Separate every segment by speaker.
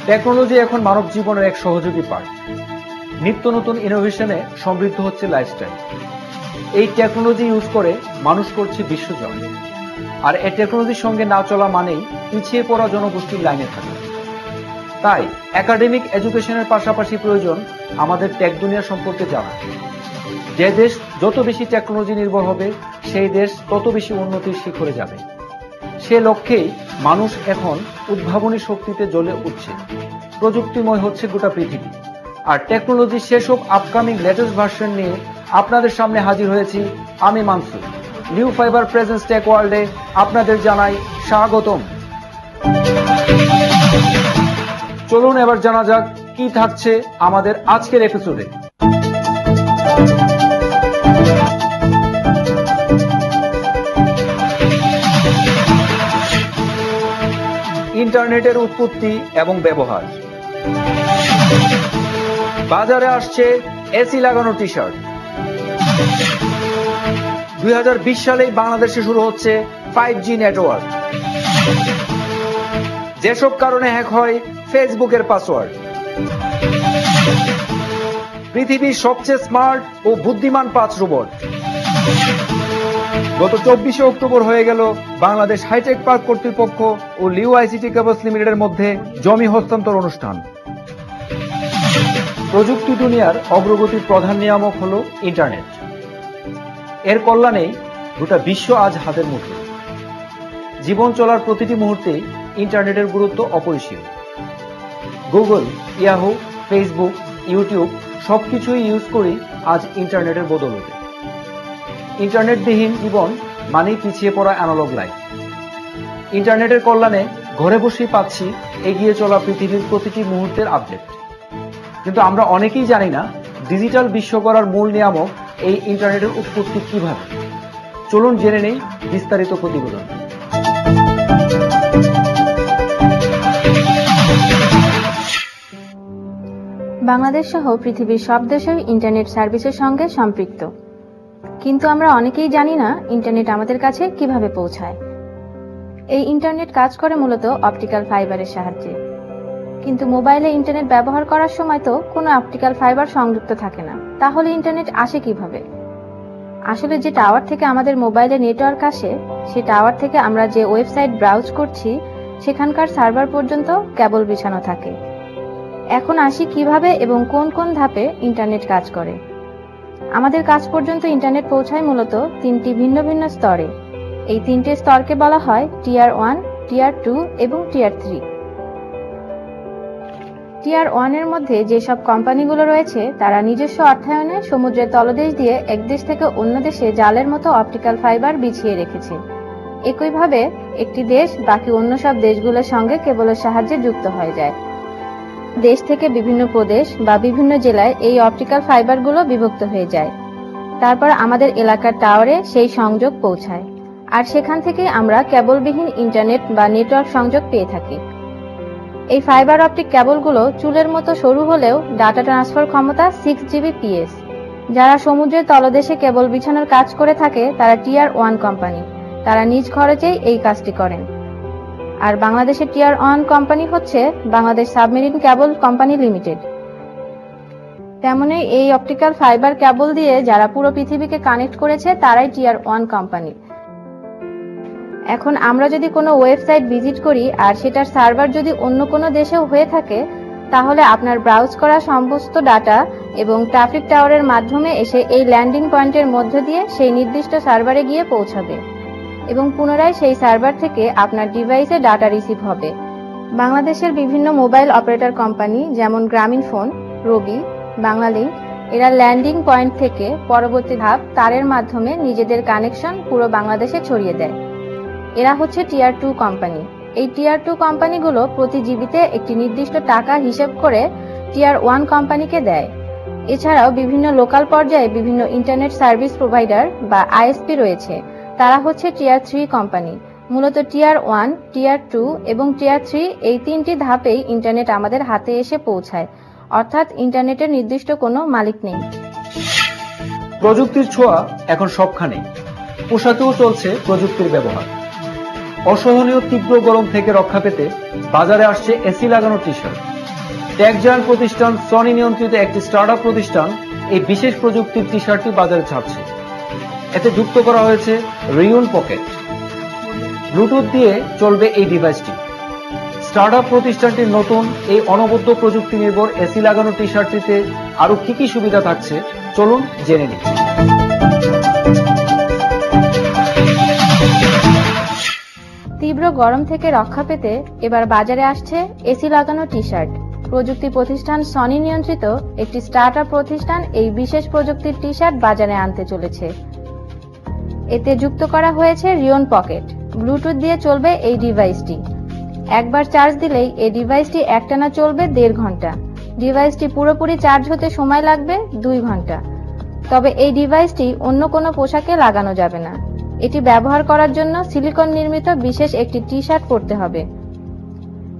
Speaker 1: Technology এখন মানব জীবনের এক সহযোগী পার্ট। নিত্য নতুন ইনোভেশনে সমৃদ্ধ হচ্ছে লাইফস্টাইল। এই টেকনোলজি ইউজ করে মানুষ করছে বিশ্বজয়। আর এই টেকনোলজির সঙ্গে না চলা মানেই পিছিয়ে পড়া জনগোষ্ঠীর লাইনে থাকা। তাই একাডেমিক এডুকেশনের পাশাপাশি প্রয়োজন আমাদের টেক দুনিয়া সম্পর্কে জানা। যে দেশ যত বেশি টেকনোলজি নির্ভর হবে, সেই দেশ তত বেশি উন্নতির শিখরে যাবে। সে লক্ষ্যেই মানুষ এখন উদ্ভাবনী শক্তিতে জ্বলে উঠছে। প্রযুক্তিময় হচ্ছে গোটা পৃথিবী। আর টেকনোলজির সেসব আপকামিং লেটেস্ট ভার্সন নিয়ে আপনাদের সামনে হাজির হয়েছি আমি Mansur. New fibre presence tech ওয়ার্ল্ডে আপনাদের জানাই স্বাগতম। চলুন এবার জানা যাক কি থাকছে আমাদের আজকের এপিসোডে। ইন্টারনেটের উৎপত্তি এবং ব্যবহার। বাজারে আসছে এসি লাগানো টি শার্ট। 2020 সালেই বাংলাদেশে শুরু হচ্ছে 5G নেটওয়ার্ক। যেসব কারণে হ্যাক হয় ফেসবুকের পাসওয়ার্ড। পৃথিবীর সবচেয়ে স্মার্ট ও বুদ্ধিমান 5 রোবট। গত 24শে অক্টোবর হয়ে গেল বাংলাদেশ হাইটেক পার্ক কর্তৃপক্ষ ও লিউ আইসিটি কেবলস লিমিটেডের মধ্যে জমি হস্তান্তর অনুষ্ঠান। প্রযুক্তি দুনিয়ার অগ্রগতির প্রধান নিয়ামক হলো ইন্টারনেট। এর কল্যাণেই গোটা বিশ্ব আজ হাতের মুঠোয়। জীবন চলার প্রতিটি মুহূর্তে ইন্টারনেটের গুরুত্ব অপরিসীম। গুগল, ইয়াহু, ফেসবুক, ইউটিউব সবকিছুই ইউজ করি আজ ইন্টারনেটের বদৌলতে। ইন্টারনেটবিহীন জীবন মানেই পিছিয়ে পড়া অ্যানালগ লাইফ। ইন্টারনেটের কল্যাণে ঘরে বসেই পাচ্ছি এগিয়ে চলা পৃথিবীর প্রতিটি মুহূর্তের আপডেট। কিন্তু আমরা অনেকেই জানি না ডিজিটাল বিশ্ব গড়ার মূল নিয়ামক এই ইন্টারনেটের উৎপত্তি কিভাবে। চলুন জেনে নেই বিস্তারিত প্রতিবেদন।
Speaker 2: বাংলাদেশ সহ পৃথিবীর সব দেশই ইন্টারনেট সার্ভিসের সঙ্গে সম্পৃক্ত, কিন্তু আমরা অনেকেই জানি না ইন্টারনেট আমাদের কাছে কিভাবে পৌঁছায়। এই ইন্টারনেট কাজ করে মূলত অপটিক্যাল ফাইবারের সাহায্যে, কিন্তু মোবাইলে ইন্টারনেট ব্যবহার করার সময় তো কোনো অপটিক্যাল ফাইবার সংযুক্ত থাকে না। তাহলে ইন্টারনেট আসে কিভাবে? আসলে যে টাওয়ার থেকে আমাদের মোবাইলে নেটওয়ার্ক আসে, সেই টাওয়ার থেকে আমরা যে ওয়েবসাইট ব্রাউজ করছি সেখানকার সার্ভার পর্যন্ত কেবল বিছানো থাকে। এখন আসি কিভাবে এবং কোন কোন ধাপে ইন্টারনেট কাজ করে। আমাদের কাছ পর্যন্ত ইন্টারনেট পৌঁছায় মূলত 3টি ভিন্ন ভিন্ন স্তরে। এই 3টে স্তরকে বলা হয় টিয়ার 1, টিয়ার 2 এবং টিয়ার 3। টিয়ার 1 এর মধ্যে যেসব কোম্পানিগুলো রয়েছে তারা নিজস্ব অর্থায়নে সমুদ্রের তলদেশ দিয়ে এক দেশ থেকে অন্য দেশে জালের মতো অপটিক্যাল ফাইবার বিছিয়ে রেখেছে। একইভাবে একটি দেশ বাকি অন্য সব দেশগুলোর সঙ্গে কেবলের সাহায্যে যুক্ত হয়ে যায়। দেশ থেকে বিভিন্ন প্রদেশ বা বিভিন্ন জেলায় এই অপটিক্যাল ফাইবারগুলো বিভক্ত হয়ে যায়। তারপর আমাদের এলাকার টাওয়ারে সেই সংযোগ পৌঁছায়, আর সেখান থেকে আমরা কেবলবিহীন ইন্টারনেট বা নেটওয়ার্ক সংযোগ পেয়ে থাকি। এই ফাইবার অপটিক কেবলগুলো চুলের মতো সরু হলেও ডাটা ট্রান্সফার ক্ষমতা 6 Gbps। যারা সমুদ্রের তলদেশে কেবল বিছানোর কাজ করে থাকে তারা টিয়ার 1 কোম্পানি। তারা নিজ খরচেই এই কাজটি করেন। আর বাংলাদেশের টিয়ার 1 কোম্পানি হচ্ছে Bangladesh submarine cable company limited. তেমনি এই অপটিক্যাল ফাইবার কেবল দিয়ে যারা পুরো পৃথিবীকে কানেক্ট করেছে তারাই টিয়ার 1 কোম্পানি। এখন আমরা যদি কোনো ওয়েবসাইট ভিজিট করি আর সেটার সার্ভার যদি অন্য কোনো দেশেও হয়ে থাকে, তাহলে আপনার ব্রাউজ করা সমস্ত ডাটা এবং ট্রাফিক টাওয়ারের মাধ্যমে এসে এই ল্যান্ডিং পয়েন্টের মধ্য দিয়ে সেই নির্দিষ্ট সার্ভারে গিয়ে পৌঁছাবে এবং পুনরায় সেই সার্ভার থেকে আপনার ডিভাইসে ডাটা রিসিভ হবে। বাংলাদেশের বিভিন্ন মোবাইল অপারেটর কোম্পানি যেমন গ্রামীণফোন, রবি, বাংলালিংক এরা ল্যান্ডিং পয়েন্ট থেকে পরবর্তী ধাপ তারের মাধ্যমে নিজেদের কানেকশন পুরো বাংলাদেশে ছড়িয়ে দেয়। এরা হচ্ছে টিয়ার 2 কোম্পানি। এই টিয়ার 2 কোম্পানিগুলো প্রতি জিবিতে একটি নির্দিষ্ট টাকা হিসেব করে টিয়ার 1 কোম্পানিকে দেয়। এছাড়াও বিভিন্ন লোকাল পর্যায়ে বিভিন্ন ইন্টারনেট সার্ভিস প্রোভাইডার বা আইএসপি রয়েছে। তারা হচ্ছে টিয়ার 3 কোম্পানি। মূলত টিয়ার 1, টিয়ার 2 এবং টিয়ার 3 এই 3টি ধাপেই ইন্টারনেট আমাদের হাতে এসে পৌঁছায়, অর্থাৎ ইন্টারনেটের নির্দিষ্ট কোনো মালিক নেই।
Speaker 1: প্রযুক্তির ছোঁয়া এখন সবখানে। পোশাকেও চলছে প্রযুক্তির ব্যবহার। অসহনীয় তীব্র গরম থেকে রক্ষা পেতে বাজারে আসছে এসি লাগানো টি শার্ট। টেকজায়ান্ট প্রতিষ্ঠান সনি নিয়ন্ত্রিত একটি স্টার্টআপ প্রতিষ্ঠান এই বিশেষ প্রযুক্তির টি শার্টটি বাজারে ছাড়ছে। এতে যুক্ত করা হয়েছে রিয়ন পকেট। ব্লুটুথ দিয়ে চলবে এই ডিভাইসটি। স্টার্টআপ প্রতিষ্ঠানটির নতুন এই অনবদ্য প্রযুক্তি নির্ভর এসি লাগানো টি শার্টটিতে আরো কি কি সুবিধা থাকছে চলুন জেনে নিই।
Speaker 2: তীব্র গরম থেকে রক্ষা পেতে এবার বাজারে আসছে এসি লাগানো টি শার্ট। প্রযুক্তি প্রতিষ্ঠান সনি নিয়ন্ত্রিত একটি স্টার্টআপ প্রতিষ্ঠান এই বিশেষ প্রযুক্তির টি শার্ট বাজারে আনতে চলেছে। এতে যুক্ত করা হয়েছে রিয়ন পকেট। ব্লুটুথ দিয়ে চলবে এই ডিভাইসটি। একবার চার্জ দিলেই এই ডিভাইসটি একটানা চলবে 1.5 ঘন্টা। ডিভাইসটি পুরোপুরি চার্জ হতে সময় লাগবে 2 ঘন্টা। তবে এই ডিভাইসটি অন্য কোনো পোশাকে লাগানো যাবে না। এটি ব্যবহার করার জন্য সিলিকন নির্মিত বিশেষ একটি টি শার্ট পরতে হবে।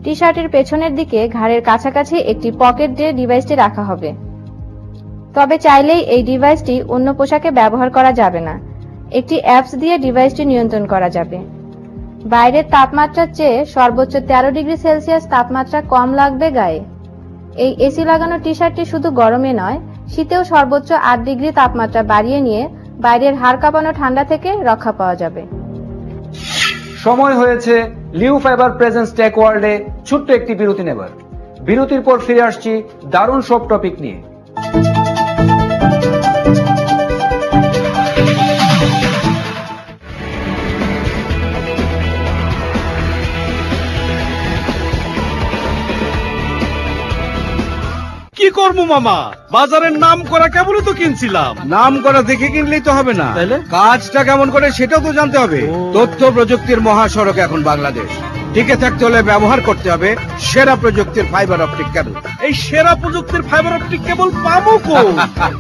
Speaker 2: টি শার্টের পেছনের দিকে ঘাড়ের কাছাকাছি একটি পকেট দিয়ে ডিভাইসটি রাখা হবে। তবে চাইলেই এই ডিভাইসটি অন্য পোশাকে ব্যবহার করা যাবে না। একটি অ্যাপস দিয়ে ডিভাইসটি নিয়ন্ত্রণ করা যাবে। বাইরের তাপমাত্রার চেয়ে সর্বোচ্চ 13 ডিগ্রি সেলসিয়াস তাপমাত্রা কম লাগবে গায়ে। এই এসি লাগানো টি শার্টটি শুধু গরমে নয়, শীতেও সর্বোচ্চ 8 ডিগ্রি তাপমাত্রা বাড়িয়ে নিয়ে বাইরের হাড় কাঁপানো ঠান্ডা থেকে রক্ষা পাওয়া যাবে।
Speaker 1: সময় হয়েছে লিও ফাইবার প্রেজেন্স টেক ওয়ার্ল্ডে ছোট্ট একটি বিরতি নেবার। বিরতির পর ফিরে আসছি দারুণ সব টপিক নিয়ে।
Speaker 3: কি করবো মামা, বাজারের নাম করা কেবলই তো কিনছিলাম।
Speaker 4: নাম করা দেখে কিনলেই তো হবে না,
Speaker 3: তাহলে?
Speaker 4: কাজটা কেমন করে সেটাও তো জানতে হবে। তথ্য প্রযুক্তির মহাসড়ক এখন বাংলাদেশ। টিকে থাকতে হলে ব্যবহার করতে হবে সেরা প্রযুক্তির ফাইবার অপটিক কেবল।
Speaker 3: এই সেরা প্রযুক্তির ফাইবার অপটিক কেবল পাবো কোথায়?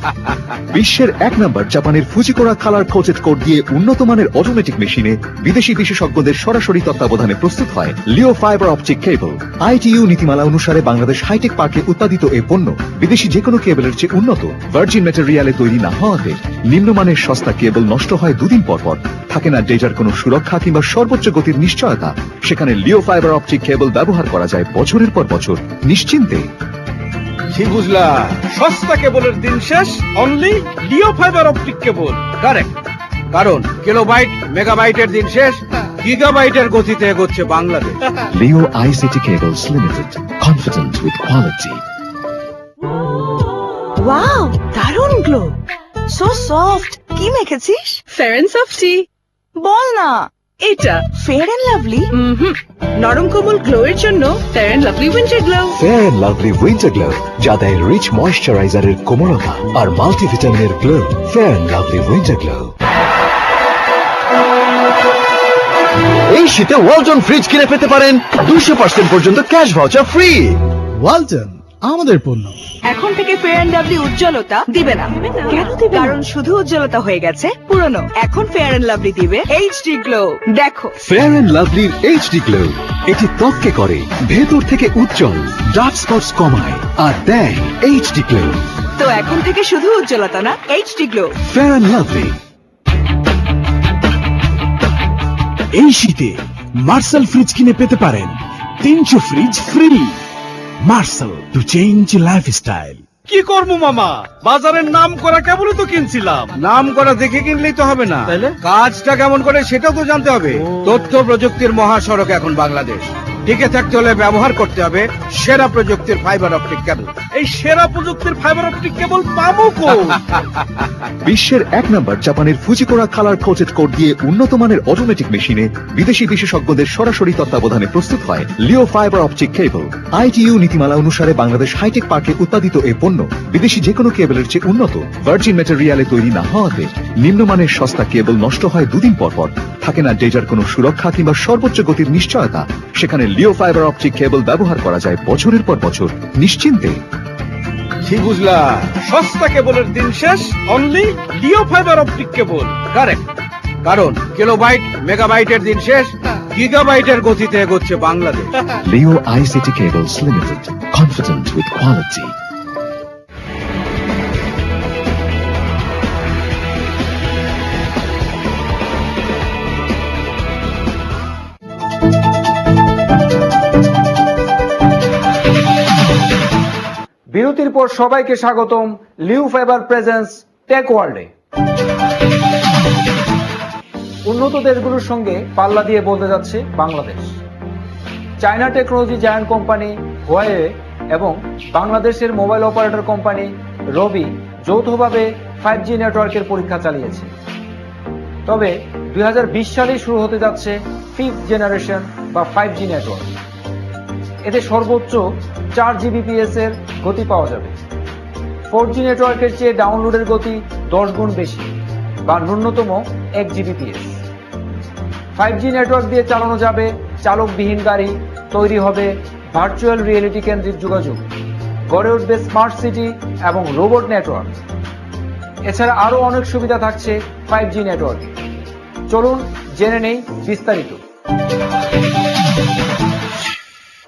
Speaker 5: বিশ্বের 1 নম্বর জাপানের ফুজিকোরা কালার কোটেড কোড দিয়ে উন্নত মানের অটোমেটিক মেশিনে বিদেশি বিশেষজ্ঞদের সরাসরি তত্ত্বাবধানে প্রস্তুত হয় লিও ফাইবার অপটিক কেবল। আইটিইউ নীতিমালা অনুসারে বাংলাদেশ হাইটেক পার্কে উৎপাদিত এই পণ্য বিদেশি যে কোনো কেবলের চেয়ে উন্নত। ভার্জিন ম্যাটেরিয়ালে তৈরি না হওয়াতে নিম্নমানের সস্তা কেবল নষ্ট হয় 2 দিন পর পর। থাকে না ডেটার কোনো সুরক্ষা কিংবা সর্বোচ্চ গতির নিশ্চয়তা। সেখানে লিও ফাইবার অপটিক কেবল ব্যবহার করা যায় বছরের পর বছর নিশ্চিন্তে।
Speaker 4: কি বুঝলা?
Speaker 3: সস্তা কেবলের দিন শেষ, only Leo fibre optic cable.
Speaker 4: Correct, কারণ কিলোবাইট মেগাবাইটের দিন শেষ, গিগাবাইটের গতিতে এগোচ্ছে Bangladesh.
Speaker 5: Leo ICT cables limited, confident with quality.
Speaker 6: Wow, দারুণ গ্লো, সো সফট। কি মেখেছিস?
Speaker 7: Fair and softy.
Speaker 6: বল না।
Speaker 7: এটা
Speaker 6: ফেয়ার এন্ড লাভলি?
Speaker 7: নরম কোমল গ্লো এর জন্য fair and lovely winter glow.
Speaker 5: Fair and lovely winter glow, যা দেয় রিচ ময়েশ্চারাইজারের কোমলতা আর মাল্টিভিটামিনের glow. Fair and lovely winter glow. এই শীতে ওয়ালটন ফ্রিজ কিনে পেতে পারেন 200% পর্যন্ত ক্যাশ ভাউচার ফ্রি।
Speaker 8: ওয়ালটন আমাদের পণ্য।
Speaker 6: এখন থেকে ফেয়ার এন্ড লাভলি উজ্জ্বলতা দিবে না। কেন দিবে? কারণ শুধু উজ্জ্বলতা হয়ে গেছে পুরনো। এখন ফেয়ার এন্ড লাভলি দিবে এইচডি গ্লো। দেখো,
Speaker 5: ফেয়ার অ্যান্ড লাভলির এইচডি গ্লো, এটি ত্বককে করে ভেতর থেকে উজ্জ্বল, ডার্ক স্পটস কমায় আর দেয় এইচডি গ্লো।
Speaker 6: তো এখন থেকে শুধু উজ্জ্বলতা না, HD glow.
Speaker 5: Fair and lovely.
Speaker 8: এই শীতে মার্শাল ফ্রিজ কিনে পেতে পারেন 300 fridge free. Marshal, to change lifestyle.
Speaker 3: কি করবো মামা, বাজারের নাম করা কেবলই তো কিনছিলাম।
Speaker 4: নাম করা দেখে কিনলেই তো হবে না,
Speaker 3: তাহলে?
Speaker 4: কাজটা কেমন করে সেটাও তো জানতে হবে। তথ্য প্রযুক্তির মহাসড়ক এখন বাংলাদেশ। টিকে থাকতে হলে ব্যবহার করতে হবে সেরা প্রযুক্তির ফাইবার অপটিক কেবল।
Speaker 3: এই সেরা প্রযুক্তির ফাইবার অপটিক কেবল পাবো কোথায়?
Speaker 5: বিশ্বের 1 নম্বর জাপানের ফুজিকোরা কালার কোটেড কোড দিয়ে উন্নত মানের অটোমেটিক মেশিনে বিদেশি বিশেষজ্ঞদের সরাসরি তত্ত্বাবধানে প্রস্তুত হয় লিও ফাইবার অপটিক কেবল। আইটিইউ নীতিমালা অনুসারে বাংলাদেশ হাইটেক পার্কে উৎপাদিত এই পণ্য বিদেশি যে কোনো কেবলের চেয়ে উন্নত। ভার্জিন ম্যাটেরিয়ালে তৈরি না হওয়াতে নিম্নমানের সস্তা কেবল নষ্ট হয় 2 দিন পর পর। থাকে না ডেটার কোনো সুরক্ষা কিংবা সর্বোচ্চ গতির নিশ্চয়তা। সেখানে লিও ফাইবার অপটিক কেবল ব্যবহার করা যায় বছরের পর বছর নিশ্চিন্তে।
Speaker 4: কি বুঝলা?
Speaker 3: সস্তা কেবলের দিন শেষ, only Leo fibre optic cable.
Speaker 4: Correct, কারণ কিলোবাইট মেগাবাইটের দিন শেষ, গিগাবাইটের গতিতে এগোচ্ছে Bangladesh.
Speaker 5: Leo ICT cables limited, confident with quality.
Speaker 1: বিরতির পর সবাইকে স্বাগতম লিও ফাইবার প্রেজেন্স টেক ওয়ার্ল্ডে। উন্নত দেশগুলোর সঙ্গে পাল্লা দিয়ে বলতে যাচ্ছে Bangladesh. China technology giant company Huawei এবং বাংলাদেশের মোবাইল অপারেটর কোম্পানি রবি যৌথভাবে 5G নেটওয়ার্কের পরীক্ষা চালিয়েছে। তবে 2020 সালেই শুরু হতে যাচ্ছে 5th জেনারেশন বা 5G নেটওয়ার্ক। এতে সর্বোচ্চ 4 Gbps এর গতি পাওয়া যাবে। 4G নেটওয়ার্কের চেয়ে ডাউনলোডের গতি 10 গুণ বেশি বা ন্যূনতম 1 Gbps। 5G নেটওয়ার্ক দিয়ে চালানো যাবে চালকবিহীন গাড়ি, তৈরি হবে ভার্চুয়াল রিয়েলিটি কেন্দ্রিক যোগাযোগ, গড়ে উঠবে স্মার্ট সিটি এবং রোবট নেটওয়ার্ক। এছাড়া আরো অনেক সুবিধা থাকছে 5G নেটওয়ার্কে। চলুন জেনে নেই বিস্তারিত।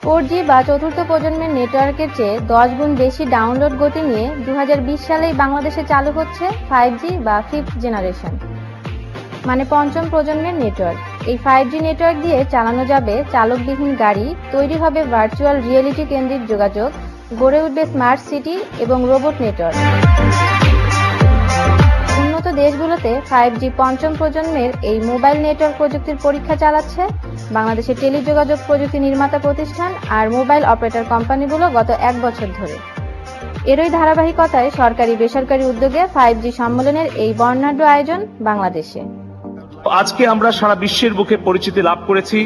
Speaker 2: 4G বা চতুর্থ প্রজন্মের নেটওয়ার্কের চেয়ে 10 গুণ বেশি ডাউনলোড গতি নিয়ে 2020 সালেই বাংলাদেশে চালু হচ্ছে 5G বা 5th জেনারেশন, মানে পঞ্চম প্রজন্মের নেটওয়ার্ক। এই 5G নেটওয়ার্ক দিয়ে চালানো যাবে চালকবিহীন গাড়ি, তৈরি হবে ভার্চুয়াল রিয়েলিটি কেন্দ্রিক যোগাযোগ, গড়ে উঠবে স্মার্ট সিটি এবং রোবট নেটওয়ার্ক। উন্নত দেশগুলোতে 5G পঞ্চম প্রজন্মের এই মোবাইল নেটওয়ার্ক প্রযুক্তির পরীক্ষা চালাচ্ছে বাংলাদেশের টেলিযোগাযোগ প্রযুক্তি নির্মাতা প্রতিষ্ঠান আর মোবাইল অপারেটর কোম্পানিগুলো গত 1 বছর ধরে। এরই ধারাবাহিকতায় সরকারি বেসরকারি উদ্যোগে 5G সম্মেলনের এই বর্ণাঢ্য আয়োজন বাংলাদেশে।
Speaker 9: আজকে আমরা সারা বিশ্বের বুকে পরিচিতি লাভ করেছি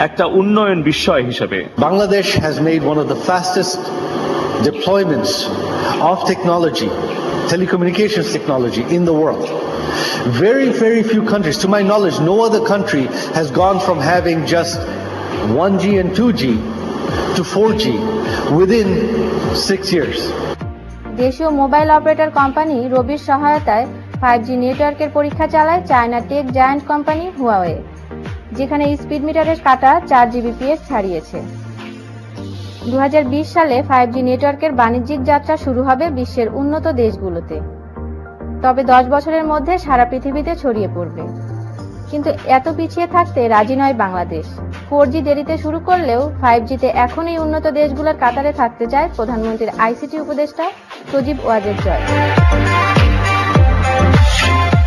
Speaker 9: একটা উন্নয়ন বিষয় হিসেবে।
Speaker 10: Bangladesh has made one of the fastest deployments of technology, telecommunications technology in the world. Very, very few countries, to my knowledge, no other country has gone from having just 1G and 2G to 4G within 6 years.
Speaker 2: দেশীয় mobile operator company রবির সহায়তায় 5G নেটওয়ার্কের পরীক্ষা চালায় China tech giant company Huawei, যেখানে speed মিটারের কাটা 4 Gbps ছাড়িয়েছে। 2020 সালে 5G নেটওয়ার্কের বাণিজ্যিক যাত্রা শুরু হবে বিশ্বের উন্নত দেশগুলোতে, তবে 10 বছরের মধ্যে সারা পৃথিবীতে ছড়িয়ে পড়বে। কিন্তু এত পিছিয়ে থাকতে রাজি নয় বাংলাদেশ। 4G দেরিতে শুরু করলেও 5Gতে এখনই উন্নত দেশগুলোর কাতারে থাকতে চায় প্রধানমন্ত্রীর আইসিটি উপদেষ্টা সজীব ওয়াজেদ জয়।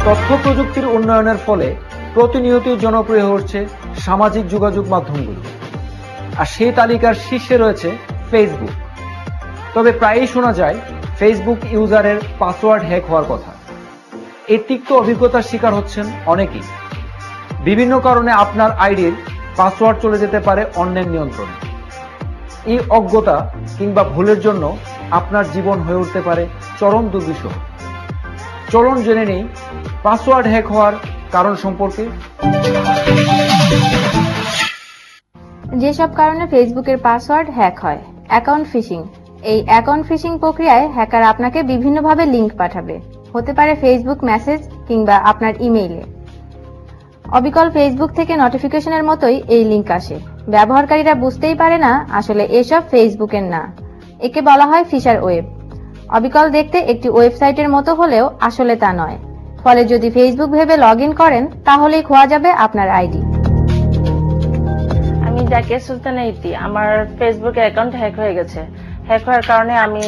Speaker 1: তথ্য প্রযুক্তির উন্নয়নের ফলে প্রতিনিয়তই জনপ্রিয় হচ্ছে সামাজিক যোগাযোগ মাধ্যমগুলো, আর সেই তালিকার শীর্ষে রয়েছে ফেসবুক। তবে প্রায়ই শোনা যায় ফেসবুক ইউজারের পাসওয়ার্ড হ্যাক হওয়ার কথা। এই তিক্ত অভিজ্ঞতার শিকার হচ্ছেন অনেকেই। বিভিন্ন কারণে আপনার আইডির পাসওয়ার্ড চলে যেতে পারে অন্যের নিয়ন্ত্রণে। এই অজ্ঞতা কিংবা ভুলের জন্য আপনার জীবন হয়ে উঠতে পারে চরম দুর্বিষহ। চলুন জেনে নেই পাসওয়ার্ড হ্যাক হওয়ার কারণ সম্পর্কে।
Speaker 2: যেসব কারণে ফেসবুকের পাসওয়ার্ড হ্যাক হয়। Account phishing. এই অ্যাকাউন্ট ফিশিং প্রক্রিয়ায় হ্যাকার আপনাকে বিভিন্নভাবে লিংক পাঠাবে, হতে পারে ফেসবুক মেসেজ কিংবা আপনার ইমেইলে। অবিকল ফেসবুক থেকে নোটিফিকেশনের মতোই এই লিংক আসে। ব্যবহারকারীরা বুঝতেই পারে না আসলে এসব ফেসবুকের না। একে বলা হয় ফিশার ওয়েব। অবিকল দেখতে একটি ওয়েবসাইটের মতো হলেও আসলে তা নয়। ফলে যদি ফেসবুক ভেবে লগইন করেন তাহলেই খোয়া যাবে আপনার আইডি।
Speaker 11: আমি জাকিয়া সুলতানা ইতি। আমার ফেসবুক অ্যাকাউন্ট হ্যাক হয়ে গেছে। হ্যাক হওয়ার কারণে আমি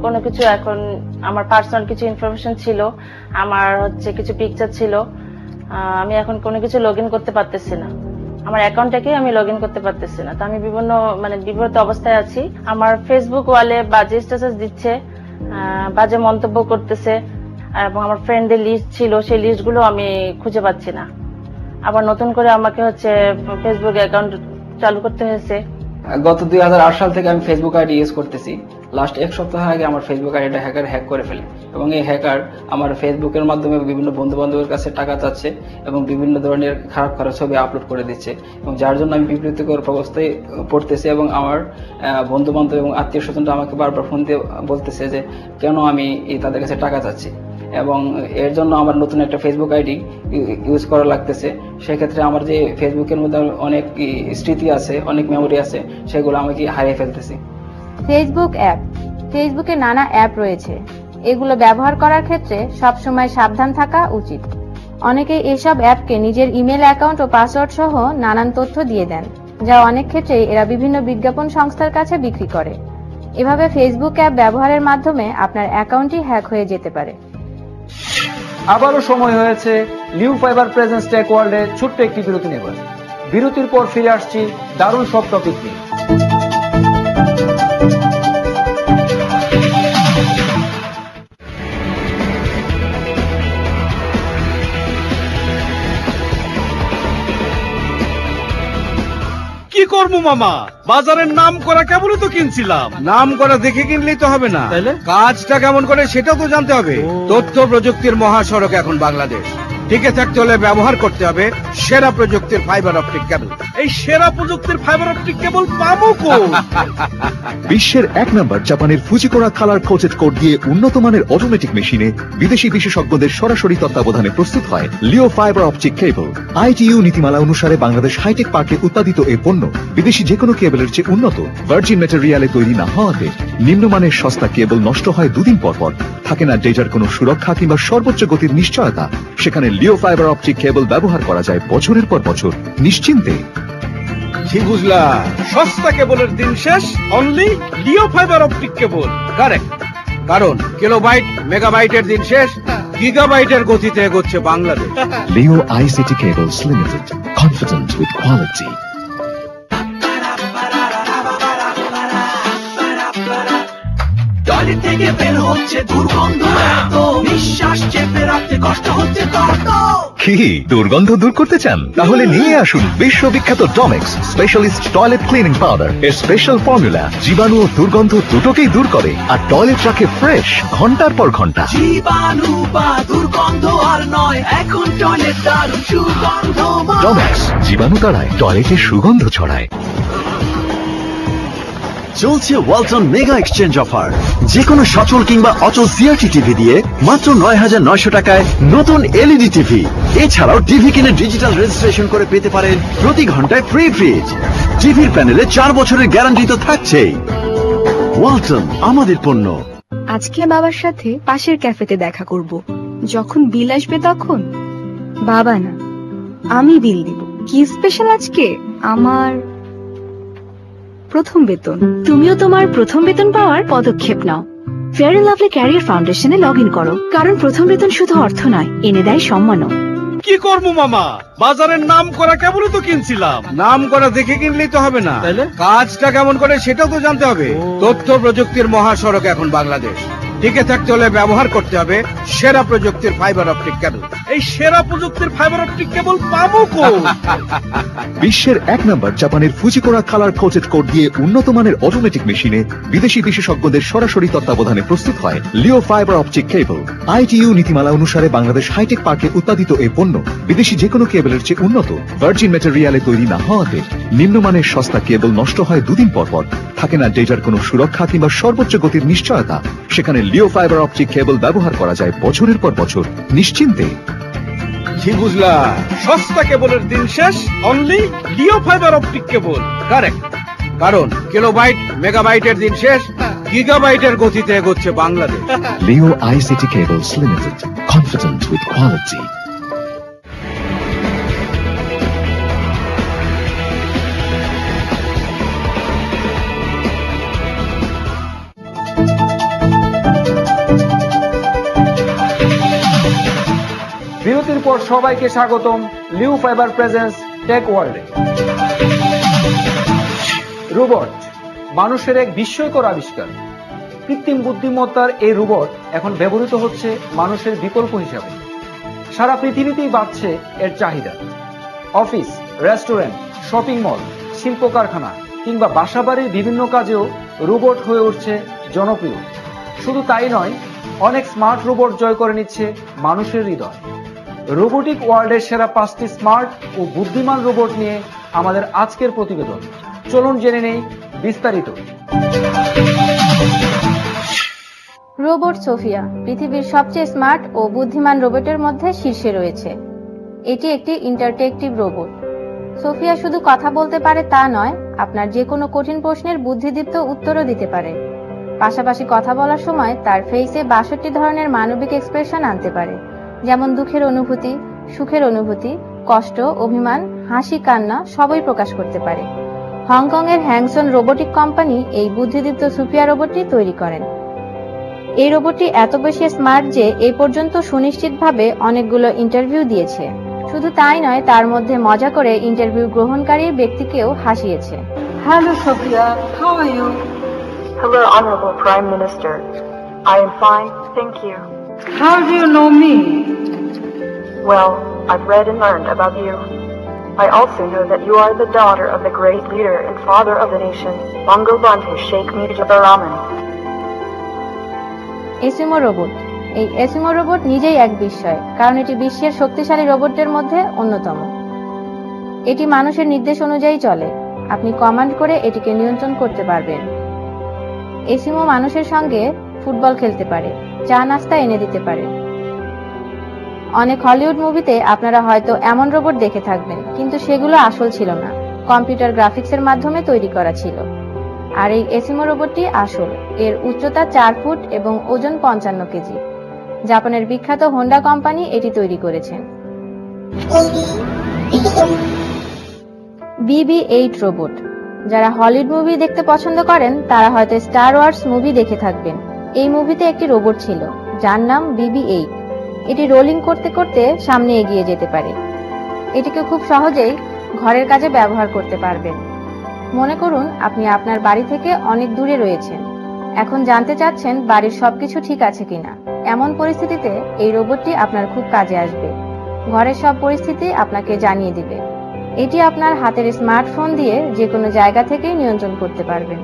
Speaker 11: কোনো কিছু, এখন আমার পার্সোনাল কিছু ইনফরমেশন ছিল, আমার কিছু পিকচার ছিল, আমি এখন কোনো কিছু লগইন করতে পারতেছি না। আমার অ্যাকাউন্টটাকে আমি লগইন করতে পারতেছি না। তো আমি বিব্রত অবস্থায় আছি। আমার ফেসবুক ওয়ালে বাজে স্ট্যাটাস দিচ্ছে, বাজে মন্তব্য করতেছে, এবং আমার ফ্রেন্ডের লিস্ট ছিল, সেই লিস্টগুলো আমি খুঁজে পাচ্ছি না। আবার নতুন করে আমাকে ফেসবুক অ্যাকাউন্ট চালু করতে হয়েছে।
Speaker 12: গত 2008 সাল থেকে আমি ফেসবুক আইডি ইউজ করতেছি। লাস্ট 1 সপ্তাহ আগে আমার ফেসবুক আইডিটা হ্যাকার হ্যাক করে ফেলে, এবং এই হ্যাকার আমার ফেসবুকের মাধ্যমে বিভিন্ন বন্ধু বান্ধবের কাছে টাকা চাচ্ছে এবং বিভিন্ন ধরনের খারাপ খারাপ ছবি আপলোড করে দিচ্ছে, এবং যার জন্য আমি বিব্রতকর অবস্থায় পড়তেছি। এবং আমার বন্ধু বান্ধব এবং আত্মীয় স্বজনরা আমাকে বারবার ফোন দিয়ে বলতেছে যে কেন আমি তাদের কাছে টাকা চাচ্ছি, এবং এর জন্য আমার নতুন একটা ফেসবুক আইডি ইউজ করা লাগতেছে। সেক্ষেত্রে আমার যে ফেসবুকের মধ্যে অনেক স্মৃতি আছে, অনেক মেমোরি আছে, সেগুলো আমাকে হারিয়ে ফেলতেছি।
Speaker 2: Facebook app. ফেসবুকে নানা অ্যাপ রয়েছে। এগুলো ব্যবহার করার ক্ষেত্রে সবসময় সাবধান থাকা উচিত। অনেকেই এসব অ্যাপকে নিজের ইমেল অ্যাকাউন্ট ও পাসওয়ার্ড সহ নানান তথ্য দিয়ে দেন, যা অনেক ক্ষেত্রে এরা বিভিন্ন বিজ্ঞাপন সংস্থার কাছে বিক্রি করে। এভাবে ফেসবুক অ্যাপ ব্যবহারের মাধ্যমে আপনার অ্যাকাউন্টই হ্যাক হয়ে যেতে পারে।
Speaker 1: আবারও সময় হয়েছে লিও ফাইবার প্রেজেন্স টেক ওয়ার্ল্ডে ছোট্ট একটি বিরতি নেবার। বিরতির পর ফিরে আসছি দারুণ সব টপিক নিয়ে।
Speaker 3: কি করবো মামা, বাজারের নাম করা কেবলই তো কিনছিলাম।
Speaker 4: নাম করা দেখে কিনলেই তো হবে না,
Speaker 3: তাইলে?
Speaker 4: কাজটা কেমন করে সেটাও তো জানতে হবে। তথ্য প্রযুক্তির মহাসড়ক এখন বাংলাদেশ। টিকে থাকতে হলে ব্যবহার করতে হবে সেরা প্রযুক্তির ফাইবার অপটিক কেবল।
Speaker 3: এই সেরা প্রযুক্তির ফাইবার অপটিক কেবল পাবো কোথায়?
Speaker 5: বিশ্বের 1 নম্বর জাপানের ফুজিকোরা কালার কোটেড কোড দিয়ে উন্নত মানের অটোমেটিক মেশিনে বিদেশি বিশেষজ্ঞদের সরাসরি তত্ত্বাবধানে প্রস্তুত হয় লিও ফাইবার অপটিক কেবল। ITU নীতিমালা অনুসারে বাংলাদেশ হাইটেক পার্কে উৎপাদিত এই পণ্য বিদেশি যে কোনো কেবলের চেয়ে উন্নত। ভার্জিন ম্যাটেরিয়ালে তৈরি না হওয়াতে নিম্নমানের সস্তা কেবল নষ্ট হয় 2 দিন পর পর। থাকে না ডেটার কোনো সুরক্ষা কিংবা সর্বোচ্চ গতির নিশ্চয়তা। সেখানে লিও ফাইবার অপটিক কেবল ব্যবহার করা যায় বছরের পর বছর নিশ্চিন্তে।
Speaker 4: কি বুঝলা?
Speaker 3: সস্তা কেবলের দিন শেষ, only Leo fibre optic cable.
Speaker 4: Correct, কারণ কিলোবাইট মেগাবাইটের দিন শেষ, গিগাবাইটের গতিতে এগোচ্ছে Bangladesh.
Speaker 5: Leo ICT Cables Limited, confident with quality.
Speaker 8: Toilet থেকে বের হচ্ছে দুর্গন্ধ, এত নিঃশ্বাস চেপে রাখতে কষ্ট হচ্ছে কত।
Speaker 5: কি দুর্গন্ধ দূর করতে চান? তাহলে নিয়ে আসুন বিশ্ববিখ্যাত Domex specialist toilet cleaning powder. এর স্পেশাল ফর্মুলা জীবাণু ও দুর্গন্ধ দুটোকেই দূর করে আর টয়লেট রাখে ফ্রেশ ঘন্টার পর ঘন্টা।
Speaker 8: জীবাণু বা দুর্গন্ধ আর নয়, এখন টয়লেট দারুণ সুগন্ধ।
Speaker 5: ডমেক্স জীবাণু তাড়ায়, টয়লেটে সুগন্ধ ছড়ায়।
Speaker 13: চলছে ওয়ালটন মেগা এক্সচেঞ্জ অফার। যে কোনো সচল কিংবা অচল সিআরটি টিভি দিয়ে মাত্র ৯,৯০০ টাকায় নতুন এলইডি টিভি। এছাড়াও টিভি কিনে ডিজিটাল রেজিস্ট্রেশন করে পেতে পারেন প্রতি ঘন্টায় ফ্রি ফ্রিজ। টিভির প্যানেলে 4 বছরের গ্যারান্টি তো থাকছেই। ওয়ালটন, আমাদের পণ্য।
Speaker 14: আজকে বাবার সাথে পাশের ক্যাফেতে দেখা করব। যখন বিল আসবে তখন বাবা না, আমি বিল দিব। কি স্পেশাল আজকে? আমার প্রথম বেতন। তুমিও তোমার প্রথম বেতন পাওয়ার পদক্ষেপ নাও। ফেয়ার এন্ড লাভলি ক্যারিয়ার ফাউন্ডেশনে লগ ইন করো, কারণ প্রথম বেতন শুধু অর্থ নয়, এনে দেয় সম্মানও।
Speaker 3: কি করবো মামা, বাজারের নাম করা কেবলই তো কিনছিলাম।
Speaker 4: নাম করা দেখে কিনলেই তো হবে না,
Speaker 3: তাইলে?
Speaker 4: কাজটা কেমন করে সেটাও তো জানতে হবে। তথ্য প্রযুক্তির মহাসড়ক এখন বাংলাদেশ। টিকে থাকতে হলে ব্যবহার করতে হবে সেরা প্রযুক্তির ফাইবার অপটিক কেবল।
Speaker 3: এই সেরা প্রযুক্তির ফাইবার অপটিক কেবল পাবো কোথায়?
Speaker 5: বিশ্বের 1 নম্বর জাপানের ফুজিকোরা কালার কোটেড কোড দিয়ে উন্নত মানের অটোমেটিক মেশিনে বিদেশি বিশেষজ্ঞদের সরাসরি তত্ত্বাবধানে প্রস্তুত হয় লিও ফাইবার অপটিক কেবল। ITU নীতিমালা অনুসারে বাংলাদেশ হাইটেক পার্কে উৎপাদিত এই পণ্য বিদেশি যে কোনো কেবলের চেয়ে উন্নত। ভার্জিন ম্যাটেরিয়ালে তৈরি না হওয়াতে নিম্নমানের সস্তা কেবল নষ্ট হয় 2 দিন পর পর। থাকে না ডেটার কোনো সুরক্ষা কিংবা সর্বোচ্চ গতির নিশ্চয়তা। সেখানে লিও ফাইবার অপটিক কেবল ব্যবহার করা যায় বছরের পর বছর নিশ্চিন্তে।
Speaker 4: কি বুঝলা?
Speaker 3: সস্তা কেবলের দিন শেষ, only Leo fibre optic cable.
Speaker 4: Correct, কারণ কিলোবাইট মেগাবাইটের দিন শেষ, গিগাবাইটের গতিতে এগোচ্ছে Bangladesh.
Speaker 5: Leo ICT Cables Limited, confident with quality.
Speaker 1: বিরতির পর সবাইকে স্বাগতম লিও ফাইবার প্রেজেন্স টেক ওয়ার্ল্ডে। রোবট মানুষের এক বিস্ময়কর আবিষ্কার। কৃত্রিম বুদ্ধিমত্তার এই রোবট এখন ব্যবহৃত হচ্ছে মানুষের বিকল্প হিসাবে। সারা পৃথিবীতেই বাড়ছে এর চাহিদা। অফিস, রেস্টুরেন্ট, শপিং মল, শিল্প কারখানা কিংবা বাসাবাড়ির বিভিন্ন কাজেও রোবট হয়ে উঠছে জনপ্রিয়। শুধু তাই নয়, অনেক স্মার্ট রোবট জয় করে নিচ্ছে মানুষের হৃদয়। রোবোটিক ওয়ার্ল্ডের সেরা 5টি স্মার্ট ও বুদ্ধিমান রোবট নিয়ে আমাদের আজকের প্রতিবেদন। চলুন জেনে নেই বিস্তারিত।
Speaker 2: রোবট সোফিয়া পৃথিবীর সবচেয়ে স্মার্ট ও বুদ্ধিমান রোবটের মধ্যে শীর্ষে রয়েছে। এটি একটি ইন্টারঅ্যাক্টিভ রোবট। সোফিয়া শুধু কথা বলতে পারে তা নয়, আপনার যে কোনো কঠিন প্রশ্নের বুদ্ধিদীপ্ত উত্তরও দিতে পারে। পাশাপাশি কথা বলার সময় তার ফেসে 62 ধরনের মানবিক এক্সপ্রেশন আনতে পারে, যেমন দুঃখের অনুভূতি, সুখের অনুভূতি, কষ্ট, অভিমান, হাসি, কান্না সবই প্রকাশ করতে পারে। হংকং এর হ্যাংসন রোবোটিক কোম্পানি এই বুদ্ধিদীপ্ত সুফিয়া রোবটটি তৈরি করেন। এই রোবটটি এত বেশি স্মার্ট যে এই পর্যন্ত সুনিশ্চিতভাবে অনেকগুলো ইন্টারভিউ দিয়েছে। শুধু তাই নয়, তার মধ্যে মজা করে ইন্টারভিউ গ্রহণকারী ব্যক্তিকেও হাসিয়েছে।
Speaker 15: Hello, Sophia. How are you? Hello, Honorable Prime Minister. I am fine, thank you. How do you know me? Well, I've read and learned about you. I also know that you are the daughter of the great leader and father of the nation, Bangabandhu Sheikh Mujibur Rahman.
Speaker 2: ASIMO robot. এই ASIMO robot নিজেই এক বিস্ময়, কারণ এটি বিশ্বের শক্তিশালী রোবটদের মধ্যে অন্যতম। এটি মানুষের নির্দেশ অনুযায়ী চলে। আপনি কমান্ড করে এটিকে নিয়ন্ত্রণ করতে পারবেন। এসিমো মানুষের সঙ্গে ফুটবল খেলতে পারে, চা নাস্তা এনে দিতে পারে। অনেক হলিউড মুভিতে আপনারা হয়তো এমন রোবট দেখে থাকবেন, কিন্তু সেগুলো আসল ছিল না, কম্পিউটার গ্রাফিক্সের মাধ্যমে তৈরি করা ছিল। আর এই এসিমো রোবটটি আসল। এর উচ্চতা 4 ফুট এবং ওজন 55 কেজি। জাপানের বিখ্যাত হোন্ডা কোম্পানি এটি তৈরি করেছেন। BB-8 robot. যারা হলিউড মুভি দেখতে পছন্দ করেন তারা হয়তো স্টার ওয়ার্স মুভি দেখে থাকবেন। এই মুভিতে একটি রোবট ছিল যার নাম BB-8। এটি রোলিং করতে করতে সামনে এগিয়ে যেতে পারে। এটিকে খুব সহজেই ঘরের কাজে ব্যবহার করতে পারবেন। মনে করুন আপনি আপনার বাড়ি থেকে অনেক দূরে রয়েছেন, এখন জানতে চাচ্ছেন বাড়ির সবকিছু ঠিক আছে কিনা। এমন পরিস্থিতিতে এই রোবটটি আপনার খুব কাজে আসবে। ঘরের সব পরিস্থিতি আপনাকে জানিয়ে দিবে। এটি আপনার হাতের স্মার্টফোন দিয়ে যে কোনো জায়গা থেকেই নিয়ন্ত্রণ করতে পারবেন।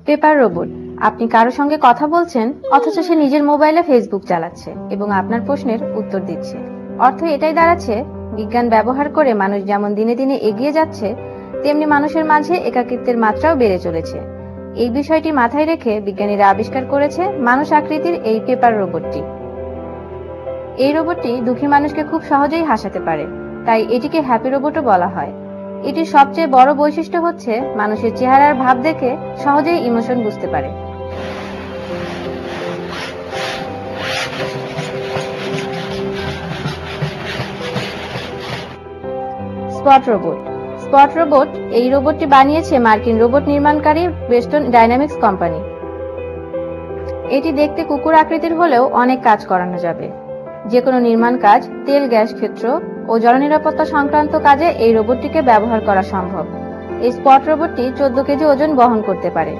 Speaker 2: Paper robot. আপনি কারো সঙ্গে কথা বলছেন অথচ সে নিজের মোবাইলে ফেসবুক চালাচ্ছে এবং আপনার প্রশ্নের উত্তর দিচ্ছে। অর্থ এটাই দাঁড়াচ্ছে, বিজ্ঞান ব্যবহার করে মানুষ যেমন দিনে দিনে এগিয়ে যাচ্ছে, তেমনি মানুষের মাঝে একাকিত্বের মাত্রাও বেড়ে চলেছে। এই বিষয়টি মাথায় রেখে বিজ্ঞানীরা আবিষ্কার করেছে মানুষ আকৃতির এই পেপার রোবটটি। এই রোবটটি দুঃখী মানুষকে খুব সহজেই হাসাতে পারে, তাই এটিকে হ্যাপি রোবটও বলা হয়। এটির সবচেয়ে বড় বৈশিষ্ট্য হচ্ছে মানুষের চেহারার ভাব দেখে সহজেই ইমোশন বুঝতে পারে। Spot robot. Spot robot. এই রোবটটি বানিয়েছে মার্কিন রোবট নির্মাণকারী ওয়েস্টার্ন ডাইনামিক্স কোম্পানি। এটি দেখতে কুকুর আকৃতির হলেও অনেক কাজ করানো যাবে। যে কোনো নির্মাণ কাজ, তেল গ্যাস ক্ষেত্র ও জননিরাপত্তা সংক্রান্ত কাজে এই রোবটটিকে ব্যবহার করা সম্ভব। এই স্পট রোবটটি 14 কেজি ওজন বহন করতে পারে।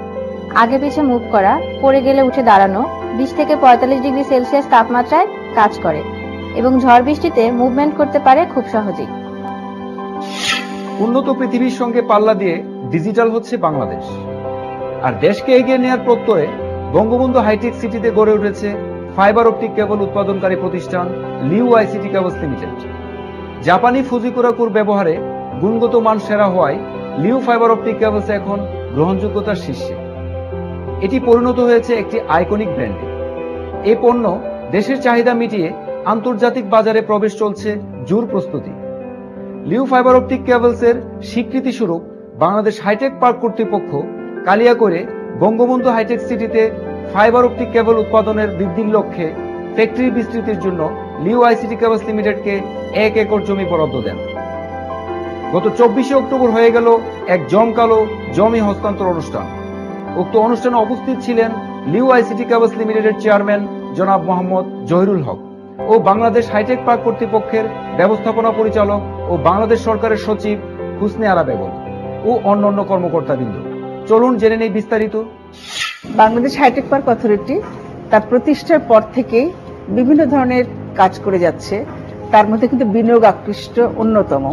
Speaker 2: আগে পিছে মুভ করা, পড়ে গেলে উঠে দাঁড়ানো, 20 থেকে 45 ডিগ্রি সেলসিয়াস তাপমাত্রায় কাজ করে এবং ঝড় বৃষ্টিতে মুভমেন্ট করতে পারে খুব সহজেই।
Speaker 1: উন্নত পৃথিবীর সঙ্গে পাল্লা দিয়ে ডিজিটাল হচ্ছে বাংলাদেশ। আর দেশকে এগিয়ে নেওয়ার প্রত্যয়ে বঙ্গবন্ধু হাইটেক সিটিতে গড়ে উঠেছে ফাইবার অপটিক কেবল উৎপাদনকারী প্রতিষ্ঠান লিউ আইসিটি কেবলস লিমিটেড। জাপানি ফুজিকুরাকুর ব্যবহারে গুণগত মান সেরা হওয়ায় লিউ ফাইবার অপটিক কেবলস এখন গ্রহণযোগ্যতার শীর্ষে। এটি পরিণত হয়েছে একটি আইকনিক ব্র্যান্ডে। এই পণ্য দেশের চাহিদা মিটিয়ে আন্তর্জাতিক বাজারে প্রবেশ চলছে জোর প্রস্তুতি। লিউ ফাইবার অপটিক কেবলসের স্বীকৃতি স্বরূপ বাংলাদেশ হাইটেক পার্ক কর্তৃপক্ষ কালিয়াকৈরে বঙ্গবন্ধু হাইটেক সিটিতে ফাইবার অপটিক কেবল উৎপাদনের বৃদ্ধির লক্ষ্যে ফ্যাক্টরি বিস্তৃতির জন্য লিউ আইসিটি কেবলস লিমিটেডকে 1 একর জমি বরাদ্দ দেন। গত 24 অক্টোবর হয়ে গেল এক জমকালো জমি হস্তান্তর অনুষ্ঠান। উক্ত অনুষ্ঠানে উপস্থিত ছিলেন লিউ আইসিটি কেবলস লিমিটেডের চেয়ারম্যান জনাব মোহাম্মদ জহিরুল হক ও বাংলাদেশ হাইটেক পার্ক কর্তৃপক্ষের ব্যবস্থাপনা পরিচালক ও বাংলাদেশ সরকারের সচিব হুসনে আরা বেগম ও অন্যান্য কর্মকর্তাবৃন্দ। চলুন জেনে নেই বিস্তারিত।
Speaker 16: বাংলাদেশ হাইটেক পার্ক অথরিটি তার প্রতিষ্ঠার পর থেকেই বিভিন্ন ধরনের কাজ করে যাচ্ছে, তার মধ্যে কিন্তু বিনিয়োগ আকৃষ্ট অন্যতম।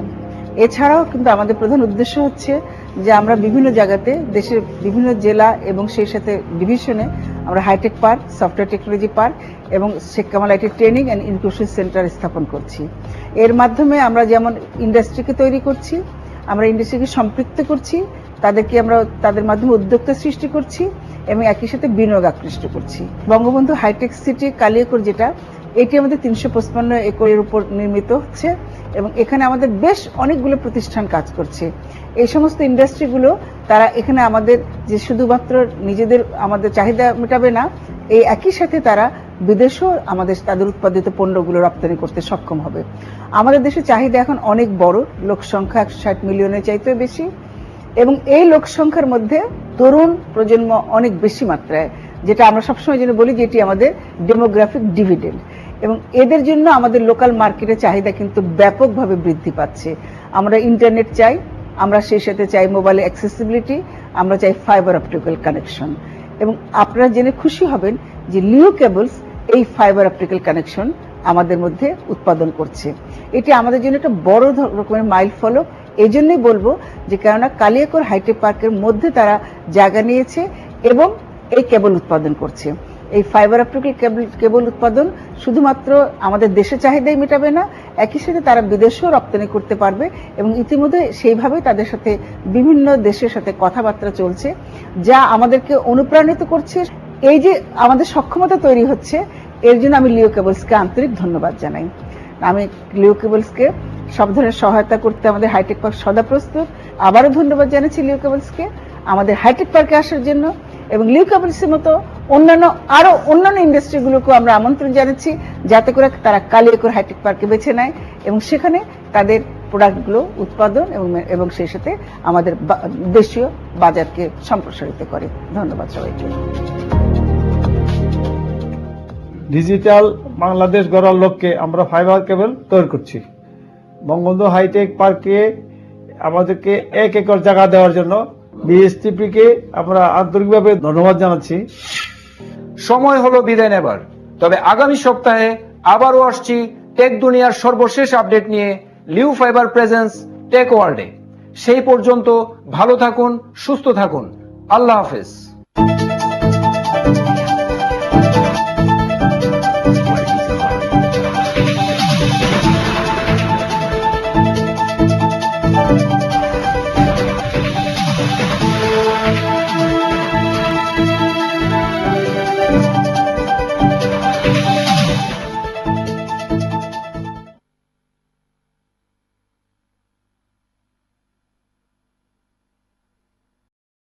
Speaker 16: এছাড়াও কিন্তু আমাদের প্রধান উদ্দেশ্য হচ্ছে যে আমরা বিভিন্ন জায়গাতে দেশের বিভিন্ন জেলা এবং সেই সাথে ডিভিশনে আমরা hi tech park, software technology park এবং Sheikh Kamal IT training and incubation centre স্থাপন করছি। এর মাধ্যমে আমরা যেমন ইন্ডাস্ট্রিকে তৈরি করছি, আমরা ইন্ডাস্ট্রিকে সম্পৃক্ত করছি, তাদেরকে আমরা তাদের মাধ্যমে উদ্যোক্তা সৃষ্টি করছি এবং একই সাথে বিনিয়োগ আকৃষ্ট করছি। বঙ্গবন্ধু হাইটেক সিটি কালিয়াকৈর যেটা, এটি আমাদের 355 একরের উপর নির্মিত হচ্ছে এবং এখানে আমাদের বেশ অনেকগুলো প্রতিষ্ঠান কাজ করছে। এই সমস্ত ইন্ডাস্ট্রিগুলো তারা এখানে আমাদের যে শুধুমাত্র নিজেদের আমাদের চাহিদা মেটাবে না, এই একই সাথে তারা বিদেশেও আমাদের তাদের উৎপাদিত পণ্যগুলো রপ্তানি করতে সক্ষম হবে। আমাদের দেশের চাহিদা এখন অনেক বড়, লোক সংখ্যা 160 মিলিয়নের চাইতেও বেশি, এবং এই লোক সংখ্যার মধ্যে তরুণ প্রজন্ম অনেক বেশি মাত্রায়, যেটা আমরা সবসময় যেন বলি যে এটি আমাদের ডেমোগ্রাফিক ডিভিডেন্ড, এবং এদের জন্য আমাদের লোকাল মার্কেটের চাহিদা কিন্তু ব্যাপকভাবে বৃদ্ধি পাচ্ছে। আমরা ইন্টারনেট চাই, আমরা সেই সাথে চাই মোবাইল অ্যাক্সেসিবিলিটি, আমরা চাই ফাইবার অপটিক্যাল কানেকশন, এবং আপনারা জেনে খুশি হবেন যে লিও কেবলস এই ফাইবার অপটিক্যাল কানেকশন আমাদের মধ্যে উৎপাদন করছে। এটি আমাদের জন্য একটা বড় রকমের মাইল ফলক। এই জন্যই বলবো যে কেননা কালিয়াকৈর হাইটেক পার্কের মধ্যে তারা জায়গা নিয়েছে এবং এই কেবল উৎপাদন করছে। এই ফাইবার অপটিক্যাল কেবল উৎপাদন শুধুমাত্র আমাদের দেশের চাহিদাই মেটাবে না, একই সাথে তারা বিদেশেও রপ্তানি করতে পারবে, এবং ইতিমধ্যে সেইভাবেই তাদের সাথে বিভিন্ন দেশের সাথে কথাবার্তা চলছে, যা আমাদেরকে অনুপ্রাণিত করছে। এই যে আমাদের সক্ষমতা তৈরি হচ্ছে, এর জন্য আমি লিও কেবলসকে আন্তরিক ধন্যবাদ জানাই। আমি লিও কেবলসকে সব ধরনের সহায়তা করতে আমাদের হাইটেক পার্ক সদা প্রস্তুত। আবারও ধন্যবাদ জানাচ্ছি লিও কেবলসকে আমাদের হাইটেক পার্কে আসার জন্য, এবং লিও কেবলসের মতো অন্যান্য ইন্ডাস্ট্রিগুলোকেও আমরা আমন্ত্রণ জানাচ্ছি যাতে করে তারা কালিয়াকৈর হাইটেক পার্কে বেছে নেয় এবং সেখানে তাদের প্রোডাক্টগুলো উৎপাদন এবং সেই সাথে আমাদের দেশীয় বাজারকে সম্প্রসারিত করে। ধন্যবাদ সবাইকে।
Speaker 17: ডিজিটাল বাংলাদেশ গড়ার লক্ষ্যে আমরা ফাইবার কেবল তৈরি করছি। বঙ্গবন্ধু হাইটেক পার্কে আমাদেরকে 1 একর জায়গা দেওয়ার জন্য বিএসটিপি কে আমরা আন্তরিকভাবে ধন্যবাদ জানাচ্ছি।
Speaker 1: সময় হলো বিদায় নেবার, তবে আগামী সপ্তাহে আবারও আসছি টেক দুনিয়ার সর্বশেষ আপডেট নিয়ে লিও ফাইবার প্রেজেন্স টেক ওয়ার্ল্ডে। সেই পর্যন্ত ভালো থাকুন, সুস্থ থাকুন। আল্লাহ হাফেজ।